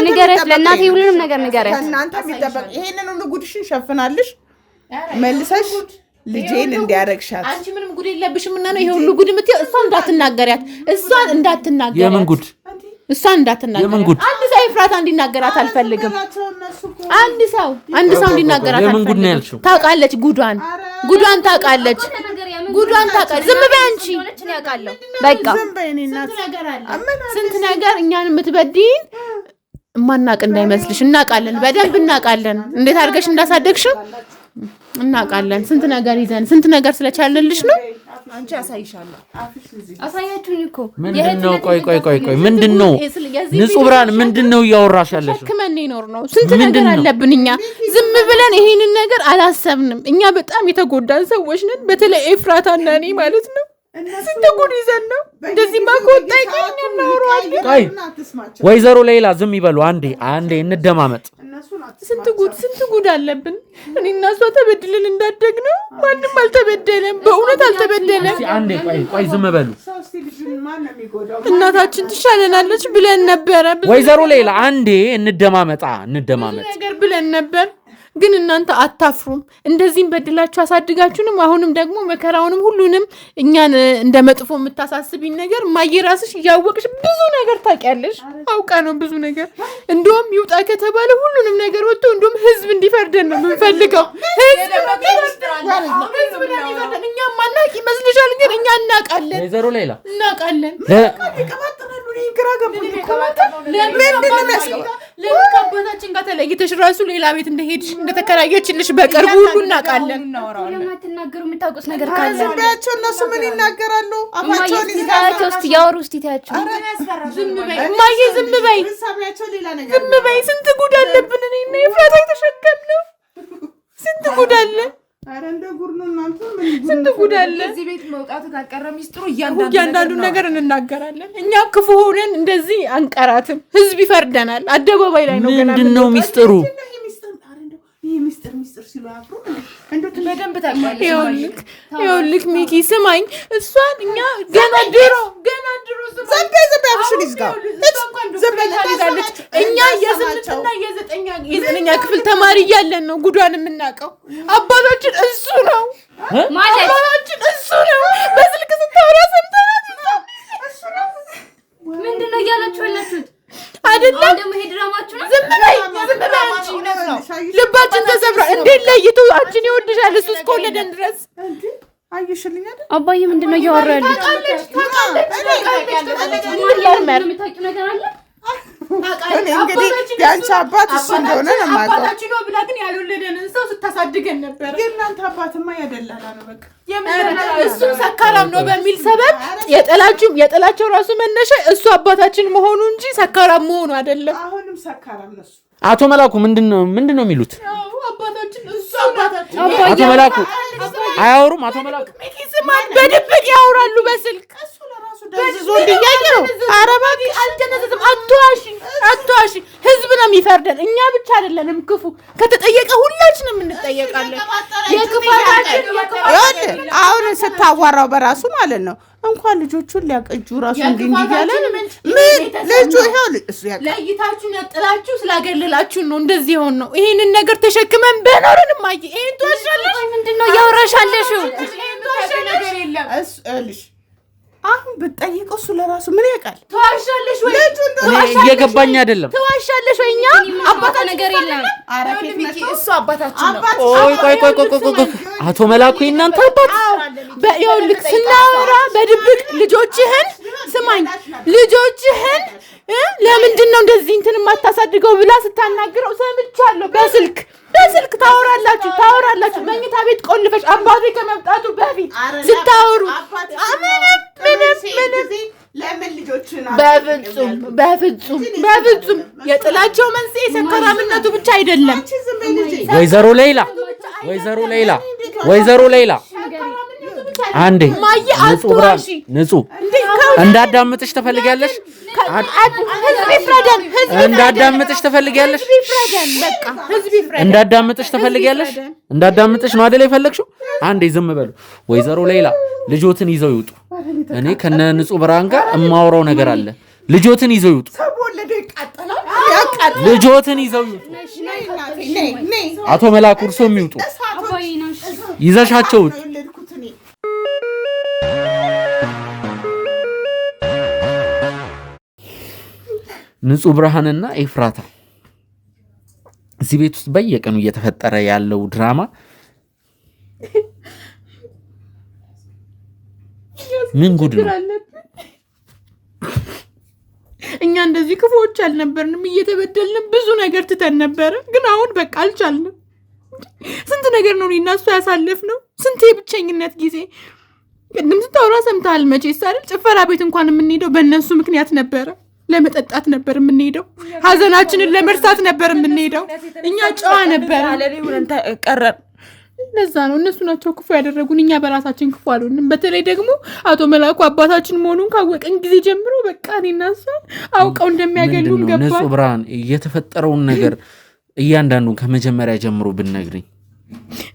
ንገሪያት፣ ለእናቴ ሁሉንም ነገር ንገሪያት። ከእናንተ የሚጠበቅ ይሄንን ሁሉ ጉድሽን ሸፍናልሽ መልሰሽ ልጄን እንዲያረግሻት። አንቺ ምንም ጉድ የለብሽም እና ነው ይሄ ሁሉ ጉድ የምትይው። እሷን እንዳትናገሪያት፣ እሷን እንዳትናገሪያት። የምን ጉድ? እሷን እንዳትናገሪያት። አንድ ሰው ኤፍራታ እንዲናገራት አልፈልግም። አንድ ሰው እንዲናገራት የምን ጉድ ነው አልፈልግም። ያልሽው? ታውቃለች፣ ጉዷን ታውቃለች። ጉዷን ታውቃለች። ዝም በይ አንቺ። በቃ ዝም በይ። እኔ እናት ስንት ነገር እኛን የምትበድይን እማናቅ እንዳይመስልሽ። እናውቃለን፣ በደንብ እናውቃለን። እንዴት አድርገሽ እንዳሳደግሽ እናውቃለን። ስንት ነገር ይዘን ስንት ነገር ስለቻለልሽ ነው። አንቺ አሳይሻለሁ። አሳያችሁኝ እኮ ምንድነው? ቆይ ምንድነው? ንጹህ ብርሃን ምንድነው እያወራሽ ያለሽ? ሸክመን ይኖር ነው። ስንት ነገር አለብን እኛ። ዝም ብለን ይሄንን ነገር አላሰብንም። እኛ በጣም የተጎዳን ሰዎች ነን። በተለይ ኤፍራታ እና እኔ ማለት ነው። ስንት ጉድ ይዘን ነው እንደዚህ ማቆጣ ይገኛል። ቆይ ወይዘሮ ሌላ ዝም ይበሉ። አንዴ እንደማመጥ። ስንት ጉድ አለብን። እኔ እና እሷ ተበድለን እንዳደግ ነው። ማንም አልተበደለም፣ በእውነት አልተበደለም። አንዴ ቆይ ዝም በሉ። እናታችን ትሻለናለች ብለን ነበረ። ወይዘሮ ሌላ አንዴ እንደማመጥ ነገር ብለን ነበር። ግን እናንተ አታፍሩም። እንደዚህም በድላችሁ አሳድጋችሁንም አሁንም ደግሞ መከራውንም ሁሉንም እኛን እንደ መጥፎ የምታሳስቢኝ ነገር ማየራስሽ እያወቅሽ ብዙ ነገር ታውቂያለሽ። አውቃ ነው ብዙ ነገር። እንደውም ይውጣ ከተባለ ሁሉንም ነገር ወጥቶ እንደውም ህዝብ እንዲፈርደን ነው የምንፈልገው። እኛ ማናቅ ይመስልሻል? ግን እኛ እናውቃለን። ወይዘሮ ሌላ እናውቃለን። ለምን ከአባታችን ጋር ተለይተሽ ራሱ ሌላ ቤት እንደሄድሽ እንደተከራየችልሽ በቅርቡ ሁሉ እናውቃለን። የማትናገሩ የምታውቁት ነገር ካለ ዝም በያቸው። እነሱ ምን ይናገራሉ? አፋቸውን ይዛቸው እስቲ ያወሩ። እስቲ ታያቸው። ዝም በይ እማዬ፣ ዝም በይ፣ ዝም በይ። ስንት ጉድ አለብን። እኔ እና ኤፍራታ የተሸከምነው ስንት ጉድ አለ። አረ እንደ ጉድ ነው እናንተ። ስንት ጉድ አለ። እዚህ ቤት መውጣቱ ካልቀረ ሚስጥሩ እያንዳንዱን ነገር እንናገራለን። እኛ ክፉ ሆነን እንደዚህ አንቀራትም። ህዝብ ይፈርደናል። አደባባይ ላይ ነው ገና። ምንድነው ሚስጥሩ? ሚስጥር ሲሉ አፍሩ በደንብ ታውቃለች። ይኸውልህ ሚኪ ስማኝ፣ እሷን እኛ ገና ድሮ እኛ የዘጠኛ ክፍል ተማሪ እያለን ነው ጉዷን የምናውቀው። አባታችን እሱ ነው በስልክ ስታወራ ሰምተናት። ምንድነው እያላችሁ ያላችሁት? አይደለም። ደግሞ ይሄ ድራማችሁ ነው። ዝም በይ አንቺ። ልባችን ተሰብሯል። እንዴት ለይቶ አንቺን ይወድሻል እሱ እስከወለደን ድረስ። አየሽልኝ አይደል? አባዬ ምንድን ነው እያወራ ያለው? ታውቃለች። እኔ እንግዲህ የአንቺ አባት እሱ እንደሆነ ነው የማውቀው። አባታችን ነው ብላ ግን ያልወለደንን ሰው ስታሳድገን ነበር። የእናንተ አባትማ ያደላላ ነው በቃ። እሱም ሰካራም ነው በሚል ሰበብ የጥላቸው ራሱ መነሻ እሱ አባታችን መሆኑ እንጂ ሰካራም መሆኑ አይደለም። አሁንም ሰካራም ነው እሱ። አቶ መላኩ ምንድን ነው የሚሉት? አባታችን እሱ አባታችን። አቶ መላኩ አያወሩም? አቶ መላኩ በድብቅ ያወራሉ በስልክ። ደንዝዞ እንዲያየው አረባክ አልደነዘዝም። አትዋሺ። ህዝብ ነው የሚፈርደን፣ እኛ ብቻ አይደለንም። ክፉ ከተጠየቀ ሁላችንም እንጠየቃለን። አሁን ስታዋራው በራሱ ማለት ነው እንኳን ልጆቹን ሊያቀጁ ራሱ እንዲህ እያለ ምን ልጁ ይሄው እሱ ለይታችሁ ነጥላችሁ ስላገለላችሁ ነው እንደዚህ ሆን ነው። ይሄንን ነገር ተሸክመን በኖርንም አይ ይሄን ትዋሻለሽ። ምንድነው እያወራሻለሽ? ነገር የለም እልሽ አሁን ብትጠይቀው እሱ ለራሱ ምን ያውቃል? ትዋሻለሽ ወይ? እየገባኝ አይደለም። ትዋሻለሽ ወይ? እኛ አባታ ነገር የለም። እሱ አባታችን ነው። ቆይ አቶ መላኩ እናንተ አባት ይኸውልህ ስናወራ በድብቅ ልጆችህን ስማኝ፣ ልጆችህን ለምንድን ነው እንደዚህ እንትን የማታሳድገው ብላ ስታናግረው ሰምቻለሁ። በስልክ ታወራላችሁ መኝታ ቤት ቆልፈሽ አባቴ ከመምጣቱ በፊት ስታወሩ ምንም ለምን ልጆችን በፍጹም የጥላቸው መንስኤ ሰካራምነቱ ብቻ አይደለም። ወይዘሮ ሌላ አንዴ ንጹህ እንዳዳምጥሽ ትፈልጊያለሽ? እንዳዳምጥሽ ነው አይደል የፈለግሽው? አንዴ ዝም በሉ። ወይዘሮ ሌላ ልጆትን ይዘው ይውጡ። እኔ ከነ ንጹህ ብርሃን ጋር እማወራው ነገር አለ። ልጆትን ይዘው ይውጡ። ልጆትን ይዘው ይውጡ። አቶ መላኩ እርሶም ይውጡ። ይዘሻቸው ውጡ። ንጹህ ብርሃንና ኤፍራታ እዚህ ቤት ውስጥ በየቀኑ እየተፈጠረ ያለው ድራማ ምን ጉድ ነው? እኛ እንደዚህ ክፉዎች አልነበርንም። እየተበደልንም ብዙ ነገር ትተን ነበረ። ግን አሁን በቃ አልቻልንም። ስንት ነገር ነው እኔና እሱ ያሳለፍነው። ስንት የብቸኝነት ጊዜ ቅድም ስታወራ ሰምተሃል መቼስ አይደል? ጭፈራ ቤት እንኳን የምንሄደው በእነሱ ምክንያት ነበረ። ለመጠጣት ነበር የምንሄደው። ሀዘናችንን ለመርሳት ነበር የምንሄደው። እኛ ጨዋ ነበር ቀረን። ለዛ ነው እነሱ ናቸው ክፉ ያደረጉን፣ እኛ በራሳችን ክፉ አልሆንም። በተለይ ደግሞ አቶ መላኩ አባታችን መሆኑን ካወቀን ጊዜ ጀምሮ በቃ እኔና እሷ አውቀው እንደሚያገሉን ገባን። ንጹህ ብርሃን የተፈጠረውን ነገር እያንዳንዱን ከመጀመሪያ ጀምሮ ብትነግሪኝ።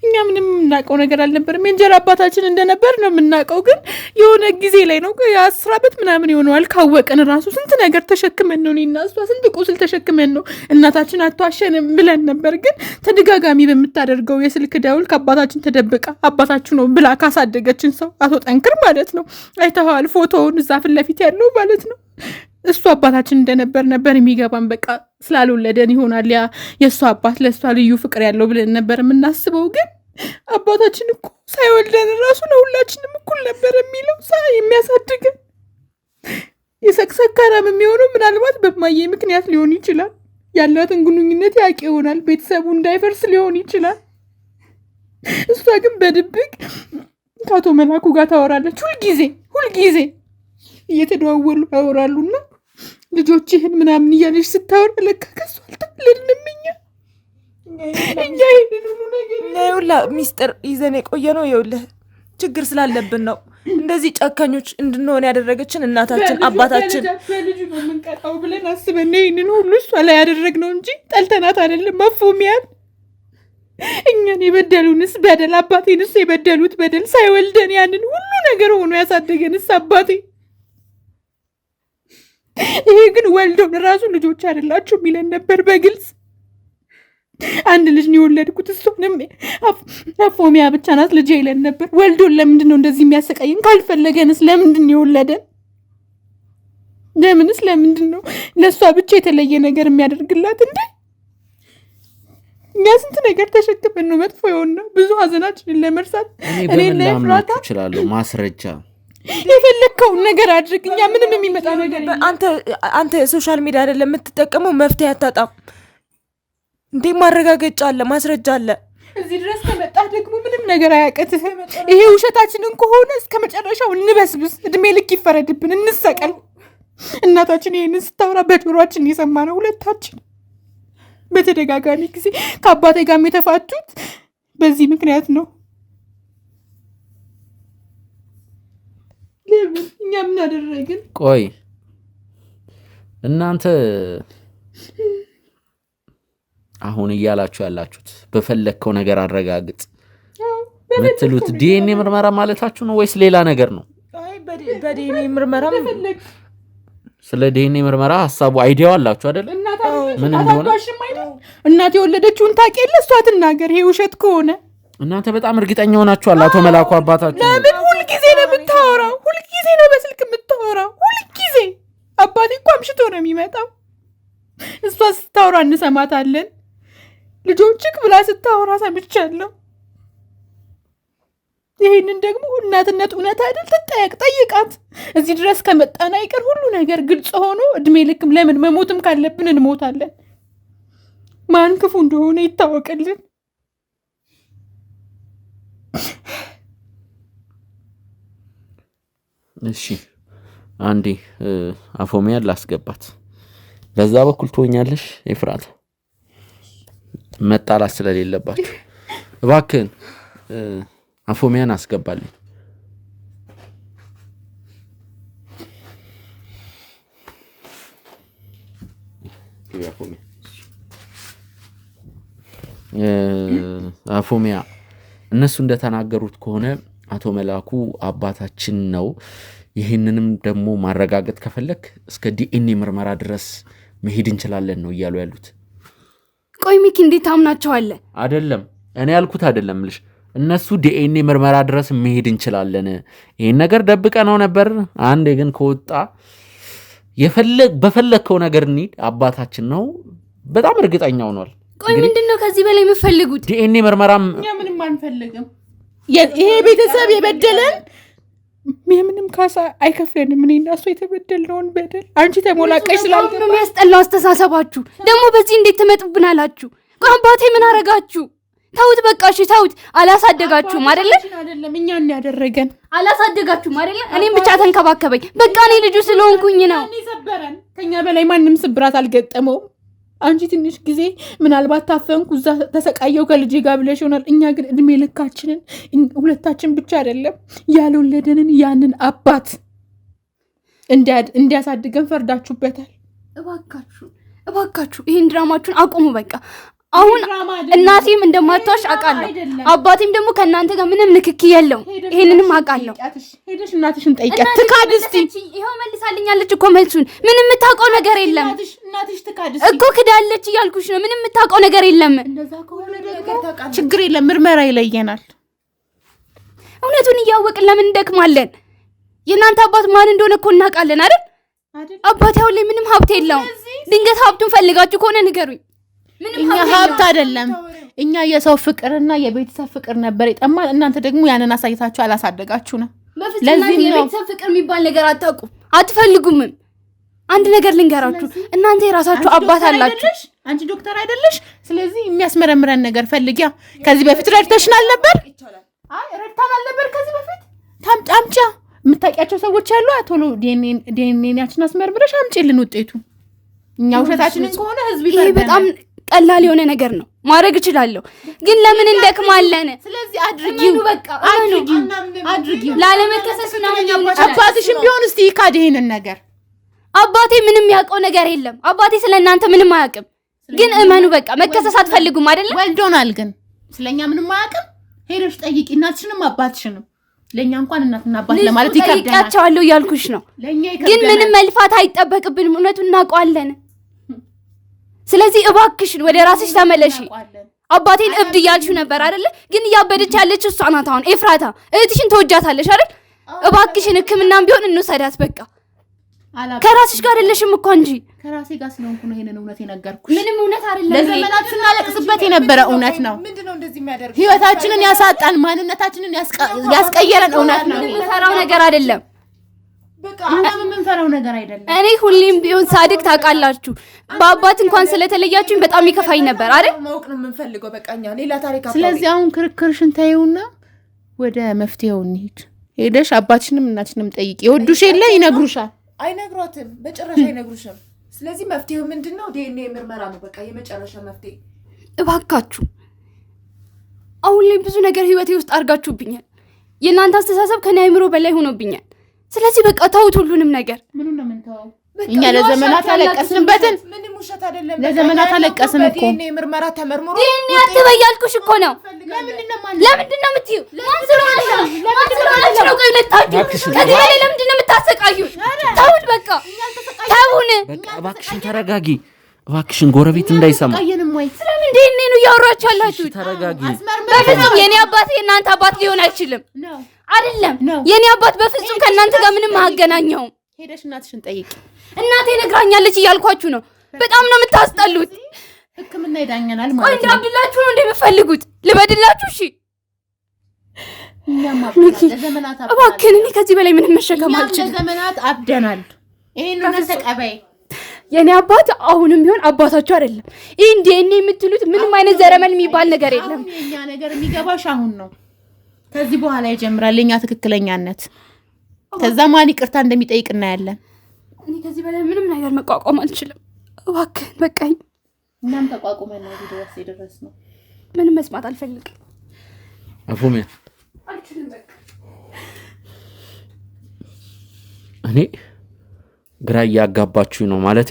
እኛ ምንም የምናውቀው ነገር አልነበርም። የእንጀራ አባታችን እንደነበር ነው የምናውቀው። ግን የሆነ ጊዜ ላይ ነው 10 ዓመት ምናምን ይሆነዋል ካወቀን ራሱ ስንት ነገር ተሸክመን ነው እኔና እሷ ስንት ቁስል ተሸክመን ነው። እናታችን አትዋሸንም ብለን ነበር። ግን ተደጋጋሚ በምታደርገው የስልክ ደውል ከአባታችን ተደብቃ አባታችሁ ነው ብላ ካሳደገችን ሰው አቶ ጠንክር ማለት ነው። አይተኸዋል ፎቶውን እዛ ፊት ለፊት ያለው ማለት ነው። እሱ አባታችን እንደነበር ነበር የሚገባን። በቃ ስላልወለደን ይሆናል ያ የእሱ አባት ለእሷ ልዩ ፍቅር ያለው ብለን ነበር የምናስበው። ግን አባታችን እኮ ሳይወልደን ራሱ ለሁላችንም እኩል ነበር የሚለው የሚያሳድገን። የሰክሰካራም የሚሆነው ምናልባት በማየ ምክንያት ሊሆን ይችላል። ያላትን ግንኙነት ያውቅ ይሆናል። ቤተሰቡ እንዳይፈርስ ሊሆን ይችላል። እሷ ግን በድብቅ ከአቶ መላኩ ጋር ታወራለች። ሁልጊዜ እየተደዋወሉ ያወራሉና ልጆችህን ምናምን እያለች ስታወራ ለካ ከሱ አልተለልንም። እኛ ይኸውልህ ሚስጥር ይዘን የቆየ ነው። ይኸውልህ ችግር ስላለብን ነው እንደዚህ ጨካኞች እንድንሆን ያደረገችን እናታችን አባታችን። በልጁ ነው የምንቀጣው ብለን አስበን ይህንን ሁሉ እሷ ላይ ያደረግነው እንጂ ጠልተናት አይደለም። መፎሚያን እኛን የበደሉንስ በደል አባቴንስ የበደሉት በደል ሳይወልደን ያንን ሁሉ ነገር ሆኖ ያሳደገንስ አባቴ። ይሄ ግን ወልዶን ራሱ ልጆች አይደላችሁ የሚለን ነበር በግልጽ። አንድ ልጅ ነው የወለድኩት፣ እሱንም አፎሚያ ብቻ ናት ልጅ ይለን ነበር። ወልዶን ለምንድን ነው እንደዚህ የሚያሰቃየን? ካልፈለገንስ ለምንድን ነው የወለደን? ለምንድን ነው ለእሷ ብቻ የተለየ ነገር የሚያደርግላት እንዴ? እኛ ስንት ነገር ተሸክመን ነው መጥፎ የሆነው ብዙ ሀዘናችንን ለመርሳት። እኔ ለፍራታ እችላለሁ ማስረጃ የፈለከውን ነገር አድርግ። እኛ ምንም የሚመጣ ነገር አንተ ሶሻል ሚዲያ አይደለም የምትጠቀመው፣ መፍትሄ አታጣም እንዴ? ማረጋገጫ አለ፣ ማስረጃ አለ። እዚህ ድረስ ከመጣ ደግሞ ምንም ነገር አያቀትህ። ይሄ ውሸታችንን ከሆነ እስከ መጨረሻው እንበስብስ፣ እድሜ ልክ ይፈረድብን፣ እንሰቀል። እናታችን ይሄንን ስታወራ በጆሮአችን የሰማነው ሁለታችን። በተደጋጋሚ ጊዜ ከአባቴ ጋርም የተፋቱት በዚህ ምክንያት ነው። ለምን? እኛ ምን አደረግን? ቆይ እናንተ አሁን እያላችሁ ያላችሁት በፈለግከው ነገር አረጋግጥ ምትሉት ዲኤንኤ ምርመራ ማለታችሁ ነው ወይስ ሌላ ነገር ነው? አይ በዲኤንኤ ምርመራ ስለ ዲኤንኤ ምርመራ ሐሳቡ አይዲያው አላችሁ አይደል? ምን እንደሆነ እናት የወለደችውን ታውቂ የለ እሷ ትናገር። ይሄ ውሸት ከሆነ እናንተ በጣም እርግጠኛ ሆናችኋል። አቶ መላኩ አባታችሁ ለምን ሁልጊዜ ነው የምታወራው? ሁልጊዜ ነው በስልክ የምታወራው? ሁልጊዜ አባቴ እኮ አምሽቶ ነው የሚመጣው። እሷ ስታወራ እንሰማታለን። ልጆችክ ብላ ስታወራ ሰምቻለሁ። ይሄንን ደግሞ እናትነት እውነት አይደል? ትጠየቅ፣ ጠይቃት። እዚህ ድረስ ከመጣን አይቀር ሁሉ ነገር ግልጽ ሆኖ እድሜ ልክም ለምን መሞትም ካለብን እንሞታለን። ማን ክፉ እንደሆነ ይታወቅልን። እሺ አንዴ አፎሚያን ላስገባት። በዛ በኩል ትሆኛለሽ ኤፍራታ፣ መጣላት ስለሌለባችሁ እባክህን አፎሚያን አስገባልኝ። አፎሚያ እነሱ እንደተናገሩት ከሆነ አቶ መላኩ አባታችን ነው። ይህንንም ደግሞ ማረጋገጥ ከፈለክ እስከ ዲኤንኤ ምርመራ ድረስ መሄድ እንችላለን ነው እያሉ ያሉት። ቆይ ሚኪ እንዴት ታምናቸዋለህ? አይደለም እኔ ያልኩት አይደለም ልሽ እነሱ ዲኤንኤ ምርመራ ድረስ መሄድ እንችላለን። ይሄን ነገር ደብቀ ነው ነበር። አንዴ ግን ከወጣ በፈለከው ነገር እንሂድ፣ አባታችን ነው በጣም እርግጠኛ ሆኗል። ቆይ ምንድነው ከዚህ በላይ የምፈልጉት? ዲኤንኤ ምርመራም እኛ ምንም አንፈልግም። ይሄ ቤተሰብ የበደለን ምንም ካሳ አይከፍለንም። እኔ እና እሱ የተበደልነውን በደል አንቺ ተሞላቀሽ ስላልገባ ነው የሚያስጠላው አስተሳሰባችሁ። ደግሞ በዚህ እንዴት ትመጡብናላችሁ? ቆይ አባቴ ምን አረጋችሁ? ተውት በቃ እሺ ተውት። አላሳደጋችሁም አይደለ? አይደለም እኛን ያደረገን አላሳደጋችሁም አይደለ? እኔም ብቻ ተንከባከበኝ። በቃ እኔ ልጁ ስለሆንኩኝ ነው። ሰበረን። ከኛ በላይ ማንም ስብራት አልገጠመውም። አንቺ ትንሽ ጊዜ ምናልባት ታፈንኩ እዛ ተሰቃየው ከልጄ ጋር ብለሽ ይሆናል። እኛ ግን እድሜ ልካችንን ሁለታችን ብቻ አይደለም ያልወለደንን ያንን አባት እንዲያሳድገን ፈርዳችሁበታል። እባካችሁ ይህን ድራማችሁን አቁሙ በቃ። አሁን እናቴም እንደማትዋሽ አውቃለሁ። አባቴም ደግሞ ከእናንተ ጋር ምንም ንክኪ የለውም። ይሄንንም አውቃለሁ። ሄደሽ እናትሽን ጠይቂያት። ትካድ እስቲ። ይኸው መልሳልኛለች እኮ መልሱን። ምንም የምታውቀው ነገር የለም እናትሽ ትካድ እኮ። ክዳለች እያልኩሽ ነው። ምንም የምታውቀው ነገር የለም። ችግር የለም፣ ምርመራ ይለየናል። እውነቱን እያወቅን ለምን እንደክማለን? የእናንተ አባት ማን እንደሆነ እኮ እናውቃለን አይደል? አባቴ አሁን ላይ ምንም ሀብት የለውም። ድንገት ሀብቱን ፈልጋችሁ ከሆነ ንገሩኝ። እኛ ሀብት አይደለም፣ እኛ የሰው ፍቅርና የቤተሰብ ፍቅር ነበር የጠማን። እናንተ ደግሞ ያንን አሳይታችሁ አላሳደጋችሁንም። ለዚህ የቤተሰብ ፍቅር የሚባል ነገር አታውቁም፣ አትፈልጉምም። አንድ ነገር ልንገራችሁ፣ እናንተ የራሳችሁ አባት አላችሁ። አንቺ ዶክተር አይደለሽ? ስለዚህ የሚያስመረምረን ነገር ፈልጊያ። ከዚህ በፊት ረድተሽናል ነበር? አይ ረድታናል ነበር ከዚህ በፊት። ታምጫ የምታውቂያቸው ሰዎች ያሉ ቶሎ ዲኤንኤያችን አስመርምረሽ አምጪልን ውጤቱ። እኛ ውሸታችንን ከሆነ ህዝብ ይሄ በጣም ቀላል የሆነ ነገር ነው፣ ማድረግ እችላለሁ። ግን ለምን እንደክማለን? ስለዚህ አድርጊው፣ በቃ አድርጊው። ላለመከሰስ ነው። አባትሽም ቢሆን እስቲ ይካድ ይሄንን ነገር። አባቴ ምንም ያውቀው ነገር የለም። አባቴ ስለእናንተ ምንም አያውቅም። ግን እመኑ በቃ። መከሰስ አትፈልጉም አይደለ? ወልዶናል፣ ግን ስለኛ ምንም አያውቅም። ሄደሽ ጠይቂ እናትሽንም አባትሽንም። ለኛ እንኳን እናትና አባት ለማለት ይከብዳል። ጠይቂያቸዋለሁ እያልኩሽ ነው። ግን ምንም መልፋት አይጠበቅብንም። እውነቱን እናውቀዋለን። ስለዚህ እባክሽን ወደ ራስሽ ተመለሺ። አባቴን እብድ እያልሽው ነበር አይደለ? ግን እያበደች ያለች እሷ ናት። አሁን ኤፍራታ እህትሽን ተወጃታለሽ አይደል? እባክሽን ሕክምናም ቢሆን እንውሰዳት በቃ። ከራስሽ ጋር አይደለሽም እኮ እንጂ ከራሴ ጋር ስለሆንኩ ነው ይሄንን እውነት የነገርኩሽ። ምንም እውነት አይደለም። ለዘመናት ስናለቅስበት የነበረ እውነት ነው። ምንድነው እንደዚህ የሚያደርግ? ህይወታችንን ያሳጣን፣ ማንነታችንን ያስቀየረን እውነት ነው። የምፈራው ነገር አይደለም። በቃ ምንም የምንፈራው ነገር አይደለም። እኔ ሁሌም ቢሆን ሳድግ ታውቃላችሁ፣ በአባት እንኳን ስለተለያችሁኝ በጣም ይከፋኝ ነበር አይደል? ማወቅ ነው የምንፈልገው። በቃ እኛ ሌላ ታሪክ አታውሪ። ስለዚህ አሁን ክርክርሽን ታዩና ወደ መፍትሄው እንሂድ። ሄደሽ አባትሽንም እናትሽንም ጠይቂ። ይወዱሽ የለ ይነግሩሻል። አይነግሯትም፣ በጭራሽ አይነግሩሽም። ስለዚህ መፍትሄው ምንድነው? ዲኤንኤ ምርመራ ነው በቃ የመጨረሻ መፍትሄ። እባካችሁ አሁን ላይ ብዙ ነገር ህይወቴ ውስጥ አድርጋችሁብኛል። የእናንተ አስተሳሰብ ከኔ አይምሮ በላይ ሆኖብኛል። ስለዚህ በቃ ተውት ሁሉንም ነገር። ምኑን ነው የምንተወው? እኛ ለዘመናት አለቀስንበትን። ምንም ውሸት አይደለም። ለዘመናት አለቀስን እኮ። ዲኤንኤ ምርመራ ተመርምሮ ዲኤንኤ አትበይ ያልኩሽ እኮ ነው። ለምንድን ነው የምትይው? ማን ስለሆነሽ ነው? ቆይ ሁለታችሁ ከዚህ በላይ ለምንድን ነው የምታሰቃዩን? ተውን በቃ ተውን። በቃ እባክሽን ተረጋጊ። እባክሽን ጎረቤት እንዳይሰማ። ቀየንም ወይ ስለምን ዲኤንኤ ነው እያወራችሁ ያላችሁት? ተረጋጊ። በፍጹም የኔ አባት የእናንተ አባት ሊሆን አይችልም። አይደለም የኔ አባት በፍጹም ከእናንተ ጋር ምንም አያገናኘውም። ሄደሽ እናትሽን ጠይቂ። እናቴ ነግራኛለች እያልኳችሁ ነው። በጣም ነው የምታስጠሉት። ሕክምና ይዳኛናል ቆይ ማለት እንደ ነው። አብድላችሁ ነው እንደምፈልጉት ልበድላችሁ? እሺ እኛም ለዘመናት አብደናል። እባክህን እኔ ከዚህ በላይ ምንም መሸከም አልችልም። ለዘመናት አብደናል። ይሄን ነው ተቀበይ። የኔ አባት አሁንም ቢሆን አባታችሁ አይደለም። ይሄን ዲኤንኤ የምትሉት ምንም አይነት ዘረመል የሚባል ነገር የለም። የኛ ነገር የሚገባሽ አሁን ነው። ከዚህ በኋላ ይጀምራል የኛ ትክክለኛነት። ከዛ ማን ይቅርታ እንደሚጠይቅ እናያለን። እኔ ከዚህ በላይ ምንም ነገር መቋቋም አልችልም። እባክህን በቃኝ። እናም ተቋቁመን ነው ድረስ የደረስነው። ምንም መስማት አልፈልግም። አፎሚያ አልችልም በቃ። እኔ ግራ እያጋባችሁ ነው ማለቴ።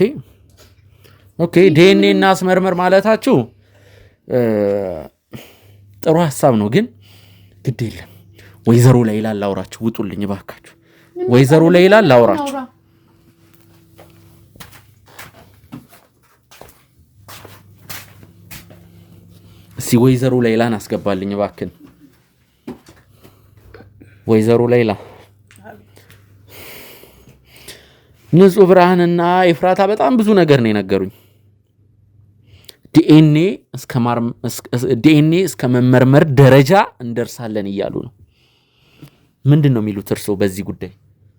ኦኬ ዲኤንኤ እና አስመርመር ማለታችሁ ጥሩ ሀሳብ ነው፣ ግን ግድ የለም። ወይዘሮ ሌይላ ላውራችሁ። ውጡልኝ እባካችሁ። ወይዘሮ ሌይላ ላውራችሁ። እስቲ ወይዘሮ ሌይላን አስገባልኝ እባክን። ወይዘሮ ሌይላ ንጹህ ብርሃንና ኤፍራታ በጣም ብዙ ነገር ነው የነገሩኝ። ዲኤንኤ እስከ መመርመር ደረጃ እንደርሳለን እያሉ ነው። ምንድን ነው የሚሉት እርስዎ በዚህ ጉዳይ?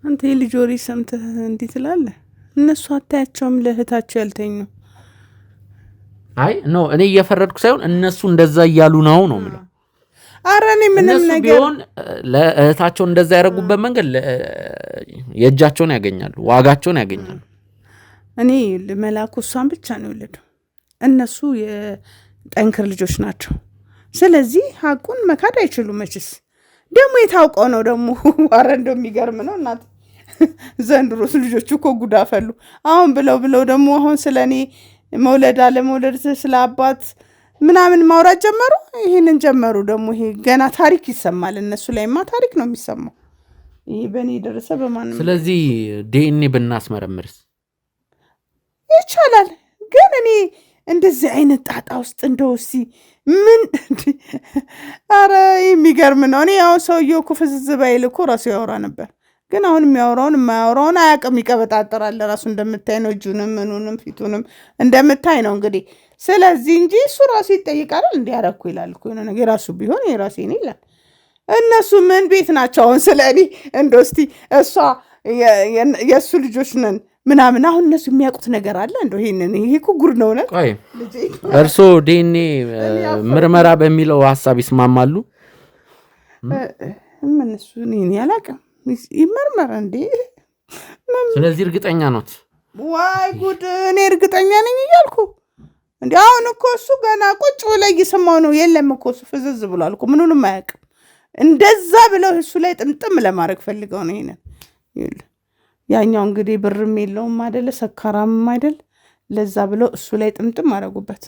አንተ የልጅ ወሬ ሰምተህ እንዲህ ትላለህ? እነሱ አታያቸውም? ለእህታቸው ያልተኙ። አይ ኖ እኔ እየፈረድኩ ሳይሆን እነሱ እንደዛ እያሉ ነው የምለው። ኧረ እኔ ምንም እነሱ ነገር ቢሆን ለእህታቸው እንደዛ ያደረጉበት መንገድ የእጃቸውን ያገኛሉ፣ ዋጋቸውን ያገኛሉ። እኔ መላኩ እሷን ብቻ ነው የወለደው። እነሱ የጠንክር ልጆች ናቸው። ስለዚህ ሀቁን መካድ አይችሉም። መችስ ደግሞ የታውቀው ነው ደግሞ። ኧረ እንደው የሚገርም ነው እናት። ዘንድሮስ ልጆቹ እኮ ጉዳ ፈሉ። አሁን ብለው ደግሞ አሁን ስለ እኔ መውለድ አለመውለድ ስለ አባት ምናምን ማውራት ጀመሩ። ይሄንን ጀመሩ ደግሞ። ይሄ ገና ታሪክ ይሰማል። እነሱ ላይማ ታሪክ ነው የሚሰማው። ይሄ በእኔ የደረሰ በማንም። ስለዚህ ዲኤንኤ ብናስመረምርስ ይቻላል። ግን እኔ እንደዚህ አይነት ጣጣ ውስጥ እንደው እስኪ ምን ኧረ የሚገርም ነው። እኔ ያው ሰውየው እኮ ፍዝዝ ባይል እኮ ራሱ ያወራ ነበር። ግን አሁን የሚያወራውን የማያወራውን አያውቅም። ይቀበጣጠራል ራሱ። እንደምታይ ነው እጁንም ምኑንም ፊቱንም እንደምታይ ነው እንግዲህ። ስለዚህ እንጂ እሱ ራሱ ይጠይቃል። እንዲያረኩ ይላል እኮ የሆነ ነገር ራሱ ቢሆን የራሴ ነው ይላል። እነሱ ምን ቤት ናቸው አሁን ስለ እኔ እንደው እስቲ እሷ የእሱ ልጆች ነን ምናምን። አሁን እነሱ የሚያውቁት ነገር አለ እንደው ይሄንን። ይሄ እኮ ጉድ ነው ነው። ቆይ እርስዎ ዲኤንኤ ምርመራ በሚለው ሀሳብ ይስማማሉ? ምን እሱ እኔ አላውቅም። ይመርመር እንዴ? ስለዚህ እርግጠኛ ኖት? ዋይ ጉድ! እኔ እርግጠኛ ነኝ እያልኩ እንዴ? አሁን እኮ እሱ ገና ቁጭ ብሎ እየሰማው ነው። የለም እኮ እሱ ፍዝዝ ብሏል እኮ ምኑንም አያውቅም። እንደዛ ብለው እሱ ላይ ጥምጥም ለማድረግ ፈልገው ነው ይሄንን። ያኛው እንግዲህ ብርም የለውም አይደለ፣ ሰካራምም አይደል፣ ለዛ ብለው እሱ ላይ ጥምጥም አደረጉበት።